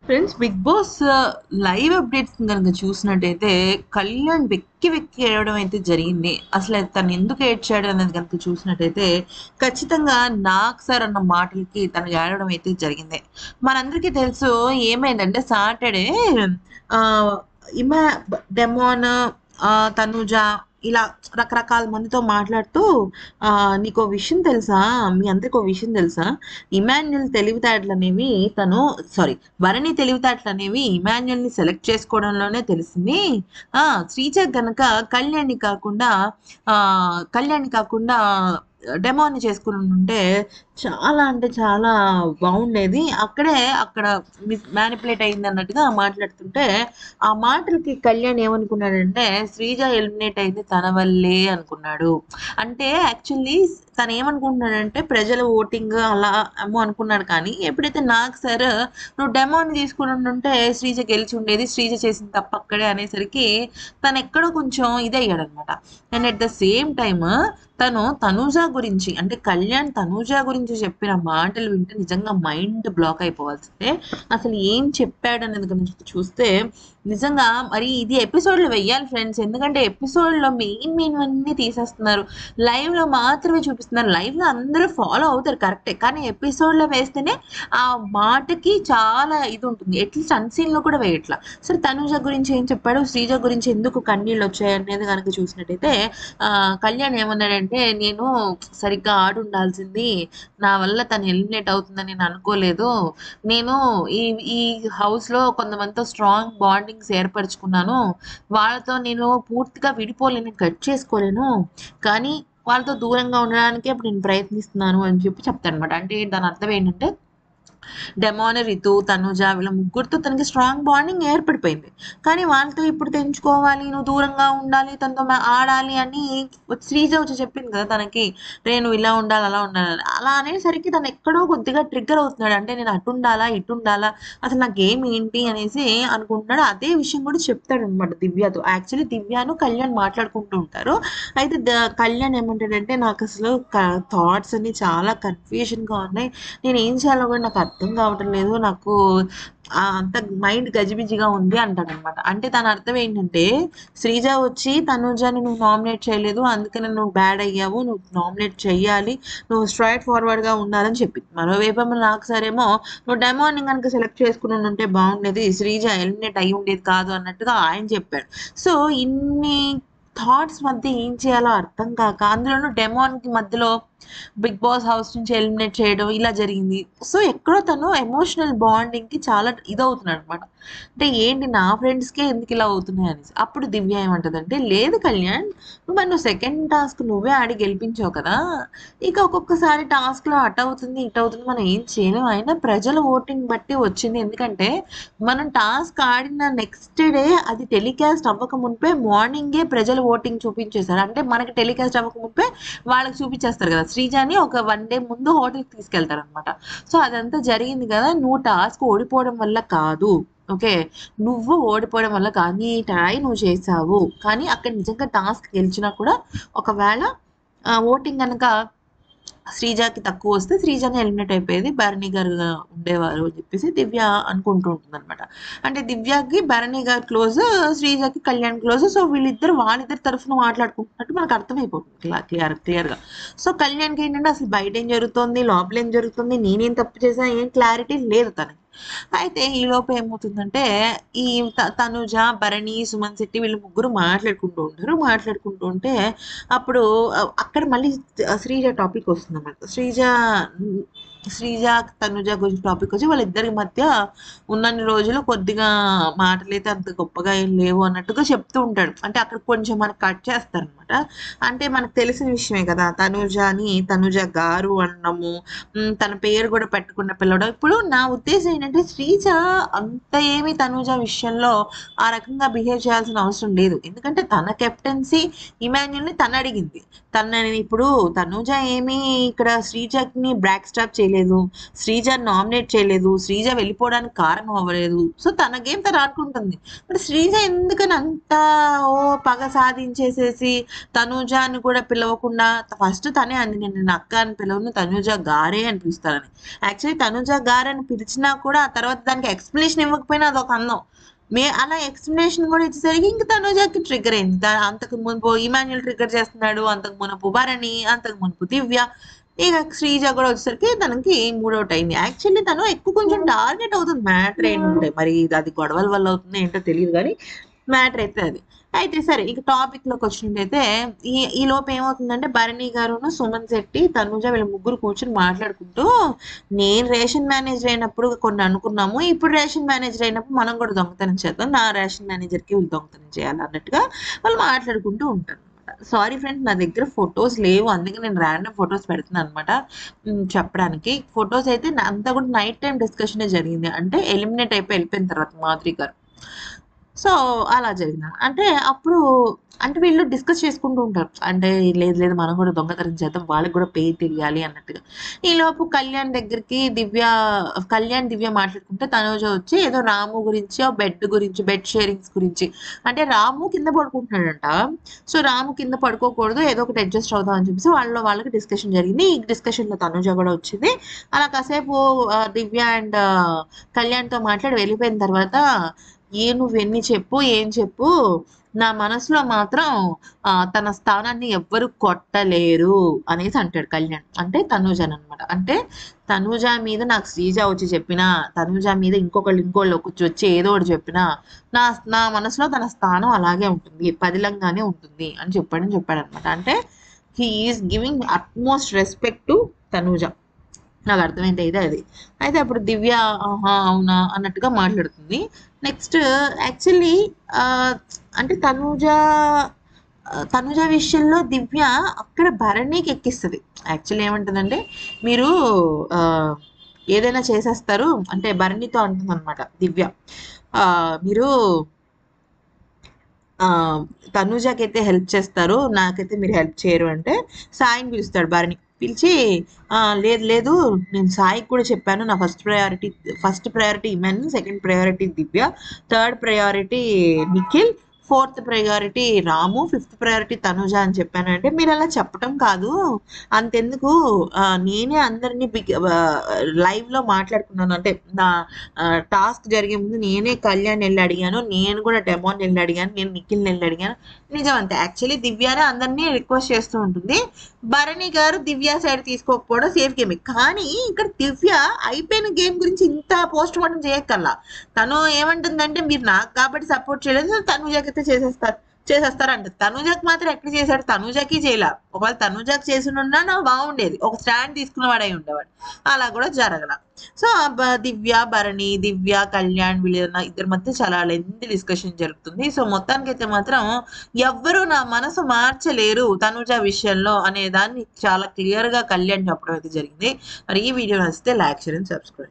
Friends, Bigg Boss live updates కనుక చూసినట్టయితే కళ్యాణ్ వెక్కి వెక్కి ఏడవడం అయితే జరిగింది. అసలు తను ఎందుకు ఏడ్చాడు అనేది కనుక చూసినట్టయితే ఖచ్చితంగా నాకు సార్ అన్న మాటలకి తను ఏడవడం అయితే జరిగింది. మనందరికీ తెలుసు ఏమైందంటే సాటర్డే ఆ, ఇమా డెమోన్ తనుజ ఇలా రకరకాల మందితో మాట్లాడుతూ నీకో విషయం తెలుసా, మీ అందరికీ ఒక విషయం తెలుసా, ఇమాన్యుల్ తెలివితేటలనేవి తను సారీ భరణి తెలివితేటలనేవి ఇమాన్యుల్ని సెలెక్ట్ చేసుకోవడంలోనే తెలిసింది. శ్రీజ గనక ఆ కళ్యాణ్ని కాకుండా డెమోని చేసుకుని ఉంటే చాలా అంటే చాలా బాగుండేది. అక్కడ మ్యానిపులేట్ అయింది అన్నట్టుగా మాట్లాడుతుంటే ఆ మాటలకి కళ్యాణ్ ఏమనుకున్నాడంటే శ్రీజ ఎలిమినేట్ అయింది తన వల్లే అనుకున్నాడు. అంటే యాక్చువల్లీ తను ఏమనుకుంటున్నాడంటే ప్రజల ఓటింగ్ అలా ఏమో అనుకున్నాడు. కానీ ఎప్పుడైతే నాకు సార్ నువ్వు డెమోని తీసుకుని ఉంటే శ్రీజ గెలిచి ఉండేది, శ్రీజ చేసిన తప్పు అక్కడే అనేసరికి తను ఎక్కడో కొంచెం ఇదయ్యాడు అనమాట. And at the same time తను తనూజ గురించి అంటే కళ్యాణ్ తనూజ గురించి చెప్పిన మాటలు వింటే నిజంగా మైండ్ బ్లాక్ అయిపోవాల్సిందే. అసలు ఏం చెప్పాడు అనేది గురించి చూస్తే నిజంగా మరి ఇది ఎపిసోడ్లో వెయ్యాలి ఫ్రెండ్స్. ఎందుకంటే ఎపిసోడ్లో మెయిన్ అన్నీ తీసేస్తున్నారు, లైవ్లో మాత్రమే చూపిస్తున్నారు. లైవ్లో అందరూ ఫాలో అవుతారు కరెక్టే, కానీ ఎపిసోడ్లో వేస్తేనే ఆ మాటకి చాలా ఇది ఉంటుంది. అట్లీస్ట్ అన్సీన్లో కూడా వేయట్లా. సరే తనూజ గురించి ఏం చెప్పాడు, శ్రీజ గురించి ఎందుకు కన్నీళ్ళు వచ్చాయి అనేది కనుక చూసినట్టయితే కళ్యాణ్ ఏమన్నాడంటే నేను సరిగ్గా ఆడి ఉండాల్సింది, నా వల్ల తను ఎలిమినేట్ అవుతుందని నేను అనుకోలేదు. నేను ఈ ఈ హౌస్లో కొంతమందితో స్ట్రాంగ్ బాండింగ్స్ ఏర్పరచుకున్నాను, వాళ్ళతో నేను పూర్తిగా విడిపోలేను, కట్ చేసుకోలేను, కానీ వాళ్ళతో దూరంగా ఉండడానికి అప్పుడు నేను ప్రయత్నిస్తున్నాను అని చెప్తాడనమాట. అంటే దాని అర్థం ఏంటంటే డెమోన్, రితు, తనుజ వీళ్ళ ముగ్గురితో తనకి స్ట్రాంగ్ బాండింగ్ ఏర్పడిపోయింది. కానీ వాళ్ళతో ఇప్పుడు తెంచుకోవాలి, నువ్వు దూరంగా ఉండాలి, తనతో ఆడాలి అని శ్రీజ వచ్చి చెప్పింది కదా తనకి, నువ్వు ఇలా ఉండాలి అలా ఉండాలి అలా అనేసరికి తను ఎక్కడో కొద్దిగా ట్రిగ్గర్ అవుతున్నాడు. అంటే నేను అటు ఉండాలా ఇటు ఉండాలా, అసలు నా గేమ్ ఏంటి అనేసి అనుకుంటున్నాడు. అదే విషయం కూడా చెప్తాడు అనమాట దివ్యతో. యాక్చువల్లీ దివ్యను కళ్యాణ్ మాట్లాడుకుంటూ ఉంటారు. అయితే కళ్యాణ్ ఏమంటాడంటే నాకు అసలు థాట్స్ అన్ని చాలా కన్ఫ్యూజన్గా ఉన్నాయి, నేను ఏం చేయాలో కూడా నాకు అర్థం కావటం లేదు, నాకు అంత మైండ్ గజిబిజిగా ఉంది అంటాడనమాట. అంటే దాని అర్థం ఏంటంటే శ్రీజ వచ్చి తనుజని నువ్వు నామినేట్ చేయలేదు, అందుకని నువ్వు బ్యాడ్ అయ్యావు, నువ్వు నామినేట్ చెయ్యాలి, నువ్వు స్ట్రైట్ ఫార్వర్డ్గా ఉండాలని చెప్పింది. మరోవైపు నాకు సరేమో నువ్వు డెమోని కనుక సెలెక్ట్ చేసుకుని ఉంటే బాగుండేది, శ్రీజ ఎలిమినేట్ అయ్యి ఉండేది కాదు అన్నట్టుగా ఆయన చెప్పాడు. సో ఇన్ని థాట్స్ మధ్య ఏం చేయాలో అర్థం కాక, అందులోనూ డెమోన్కి మధ్యలో బిగ్ బాస్ హౌస్ నుంచి ఎలిమినేట్ చేయడం ఇలా జరిగింది. సో ఎక్కడో తను ఎమోషనల్ బాండింగ్కి చాలా ఇదవుతున్నాడు అనమాట. అంటే ఏంటి నా ఫ్రెండ్స్కే ఎందుకు ఇలా అవుతున్నాయి అనేసి. అప్పుడు దివ్య ఏమంటదంటే లేదు కళ్యాణ్, నువ్వు సెకండ్ టాస్క్ నువ్వే ఆడి గెలిపించావు కదా, ఇక ఒక్కొక్కసారి టాస్క్లో అటు అవుతుంది ఇటు అవుతుంది, మనం ఏం చేయలేము, అయినా ప్రజల ఓటింగ్ బట్టి వచ్చింది. ఎందుకంటే మనం టాస్క్ ఆడిన నెక్స్ట్ డే అది టెలికాస్ట్ అవ్వక మునిపే మార్నింగే ప్రజలు ఓటింగ్ చూపించేశారు. అంటే మనకి టెలికాస్ట్ అవ్వక మునిపే వాళ్ళకి చూపించేస్తారు కదా. శ్రీజాని ఒక 1 డే ముందు హోటల్కి తీసుకెళ్తారు అనమాట. సో అదంతా జరిగింది కదా, నువ్వు టాస్క్ ఓడిపోవడం వల్ల కాదు, ఓకే, నువ్వు ఓడిపోవడం వల్ల కాదు, నీ ట్రై నువ్వు చేసావు, కానీ అక్కడ నిజంగా టాస్క్ గెలిచినా కూడా ఒకవేళ ఓటింగ్ కనుక శ్రీజాకి తక్కువ వస్తే శ్రీజాని ఎలిమినేట్ అయిపోయేది, భరణి గారు ఉండేవారు అని చెప్పేసి దివ్య అనుకుంటూ ఉంటుంది అనమాట. అంటే దివ్యకి Bharani garu close, శ్రీజాకి Kalyan close. So వాళ్ళిద్దరు తరఫున మాట్లాడుకుంటున్నట్టు మనకు అర్థమైపోతుంది క్లియర్గా. సో కళ్యాణ్కి ఏంటంటే అసలు బయట ఏం జరుగుతుంది, లోపల ఏం జరుగుతుంది, నేనేం తప్పు చేశాను ఏం క్లారిటీ లేదు తనకి. అయితే ఈలోపు ఏమవుతుందంటే ఈ తనుజ, భరణి, సుమన్ శెట్టి వీళ్ళు ముగ్గురు మాట్లాడుకుంటూ ఉంటే అప్పుడు అక్కడ మళ్ళీ శ్రీజ టాపిక్ వస్తుందన్నమాట. శ్రీజ తనుజ గురించి టాపిక్ వచ్చి వాళ్ళిద్దరి మధ్య ఉన్నన్ని రోజులు కొద్దిగా మాటలైతే అంత గొప్పగా ఏం లేవు అన్నట్టుగా చెప్తూ ఉంటాడు. అంటే అక్కడ కొంచెం మనకు కట్ చేస్తారనమాట. అంటే మనకు తెలిసిన విషయమే కదా, తనుజ గారు అనడము, తన పేరు కూడా పెట్టకుండా పిలవడం. ఇప్పుడు నా ఉద్దేశం ఏంటంటే శ్రీజ అంత ఏమి తనుజ విషయంలో ఆ రకంగా బిహేవ్ చేయాల్సిన అవసరం లేదు. ఎందుకంటే తన కెప్టెన్సీ ఇమాన్యుల్ని తను అడిగింది. ఇప్పుడు తనుజ ఏమి ఇక్కడ శ్రీజని బ్రాక్ స్టాప్ చేయలేదు, శ్రీజని నామినేట్ చేయలేదు, శ్రీజ వెళ్ళిపోవడానికి కారణం అవ్వలేదు. సో తన గేమ్ తను ఆడుకుంటుంది. మరి శ్రీజ ఎందుకని అంత ఓ పగ సాధించేసేసి తనూజాని కూడా పిలవకుండా ఫస్ట్ తనే అంది, నేను అక్క అని పిలవను, తనూజ గారే అని పిలుస్తానని. యాక్చువల్లీ తనూజ గారే అని పిలిచినా కూడా ఆ తర్వాత దానికి ఎక్స్ప్లెనేషన్ ఇవ్వకపోయినా అదొక అందం. అలా ఎక్స్ప్లెనేషన్ కూడా ఇచ్చేసరికి ఇంక తనూజకి ట్రిగ్గర్ అయింది. అంతకు మునుపు ఇమాన్యుల్ ట్రిగ్గర్ చేస్తున్నాడు, అంతకు మునుపు భరణి, అంతకు మునుపు దివ్య, ఇక శ్రీజ కూడా వచ్చేసరికి తనకి మూడౌట్ అయింది. యాక్చువల్లీ తను ఎక్కువ కొంచెం టార్గెట్ అవుతుంది. మ్యాటర్ ఏంటంటే మరి అది గొడవల వల్ల అవుతుందో ఏంటో తెలియదు కానీ మ్యాటర్ అయితే అది. అయితే సరే ఇక టాపిక్ లోకి వచ్చినట్టయితే ఈ లోపు ఏమవుతుందంటే భరణి గారును సుమన్ శెట్టి తనుజ వీళ్ళ ముగ్గురు కూర్చొని మాట్లాడుకుంటూ, నేను రేషన్ మేనేజర్ అయినప్పుడు కొన్ని అనుకున్నాము, ఇప్పుడు రేషన్ మేనేజర్ అయినప్పుడు మనం కూడా దొంగతనం చేద్దాం, నా రేషన్ మేనేజర్కి వీళ్ళు దొంగతనం చేయాలి అన్నట్టుగా వాళ్ళు మాట్లాడుకుంటూ ఉంటారు. సారీ ఫ్రెండ్స్, నా దగ్గర ఫొటోస్ లేవు, అందుకే నేను ర్యాండమ్ ఫొటోస్ పెడుతున్నాను అనమాట చెప్పడానికి. ఫొటోస్ అయితే అంతా కూడా నైట్ టైం డిస్కషన్ జరిగింది, అంటే ఎలిమినేట్ అయిపోయి వెళ్ళిపోయిన తర్వాత మాధురి గారు. సో అలా జరిగింది. అంటే అప్పుడు అంటే వీళ్ళు డిస్కస్ చేసుకుంటూ ఉంటారు. అంటే లేదు లేదు మనం కూడా దొంగతనం చేద్దాం, వాళ్ళకి కూడా పేరు తెలియాలి అన్నట్టుగా. ఈలోపు కళ్యాణ్ దగ్గరికి దివ్య మాట్లాడుకుంటే తనూజ వచ్చి ఏదో రాము గురించి, బెడ్ గురించి, బెడ్ షేరింగ్స్ గురించి, అంటే రాము కింద పడుకుంటున్నాడంట. సో రాము కింద పడుకోకూడదు, ఏదో ఒకటి అడ్జస్ట్ అవుదాం అని చెప్పేసి వాళ్ళకి డిస్కషన్ జరిగింది. ఈ డిస్కషన్ లో తనూజ కూడా వచ్చింది. అలా కాసేపు దివ్య అండ్ కళ్యాణ్తో మాట్లాడి వెళ్ళిపోయిన తర్వాత, నువ్వెన్ని చెప్పు ఏం చెప్పు, నా మనసులో మాత్రం తన స్థానాన్ని ఎవ్వరు కొట్టలేరు అనేసి అంటాడు కళ్యాణ్. అంటే తనూజన్ అనమాట. అంటే తనూజ మీద నాకు శ్రీజ వచ్చి చెప్పినా, తనూజ మీద ఇంకోళ్ళు వచ్చి ఏదో ఒకటి చెప్పినా, నా మనసులో తన స్థానం అలాగే ఉంటుంది, పదిలంగానే ఉంటుంది అని చెప్పాడు అనమాట. అంటే he is giving utmost respect to Tanuja. నాకు అర్థమైంది అయితే అది. అయితే అప్పుడు దివ్య ఆహా అవునా అన్నట్టుగా మాట్లాడుతుంది. నెక్స్ట్ యాక్చువల్లీ అంటే తనుజ విషయంలో దివ్య అక్కడ భరణికి ఎక్కిస్తుంది. యాక్చువల్లీ ఏమంటుందంటే, మీరు ఏదైనా చేసేస్తారు అంటే భరణితో అంటుంది అనమాట దివ్య, మీరు తనుజకి అయితే హెల్ప్ చేస్తారు, నాకైతే మీరు హెల్ప్ చేయరు అంటే సాయిని పిలుస్తాడు భరణి. పిలిచి లేదు లేదు నేను సాయికి కూడా చెప్పాను, నా first priority Iman, second priority Divya, third priority Nikhil, fourth priority Ramu, fifth priority Tanuja అని చెప్పాను. అంటే మీరు అలా చెప్పటం కాదు, అంతెందుకు నేనే అందరినీ లైవ్లో మాట్లాడుకున్నాను. అంటే నా టాస్క్ జరిగే ముందు నేనే కళ్యాణ్ వెళ్ళి అడిగాను, నేను కూడా డెమోన్ వెళ్ళి అడిగాను, నేను నిఖిల్ని వెళ్ళి అడిగాను. నిజం అంతే. యాక్చువల్లీ దివ్యానే అందరినీ రిక్వెస్ట్ చేస్తూ ఉంటుంది. భరణి గారు దివ్య సైడ్ తీసుకోకపోవడం సేఫ్ గేమ్. కానీ ఇక్కడ దివ్య అయిపోయిన గేమ్ గురించి ఇంత పోస్ట్ మార్టం చేయక్కల్లా. తను ఏమంటుందంటే, మీరు నాకు కాబట్టి సపోర్ట్ చేయలేదు, తనుజకైతే చేసేస్తారంట. తనుజకి మాత్రం ఎక్కడ చేశాడు? తనుజకి చేయలే. ఒకవేళ తనుజకి చేసినున్నా నా బాగుండేది, ఒక స్టాండ్ తీసుకున్నవాడై ఉండేవాడు. అలా కూడా జరగల. సో భరణి, దివ్య, కళ్యాణ్ వీళ్ళ ఇద్దరి మధ్య చాలా లెంత్ డిస్కషన్ జరుగుతుంది. సో మొత్తానికి అయితే మాత్రం ఎవ్వరూ నా మనసు మార్చలేరు తనుజ విషయంలో అనే దాన్ని చాలా క్లియర్ గా కళ్యాణ్ చెప్పడం అయితే జరిగింది. మరి ఈ వీడియో నచ్చితే లైక్, షేర్ అండ్ సబ్స్క్రైబ్.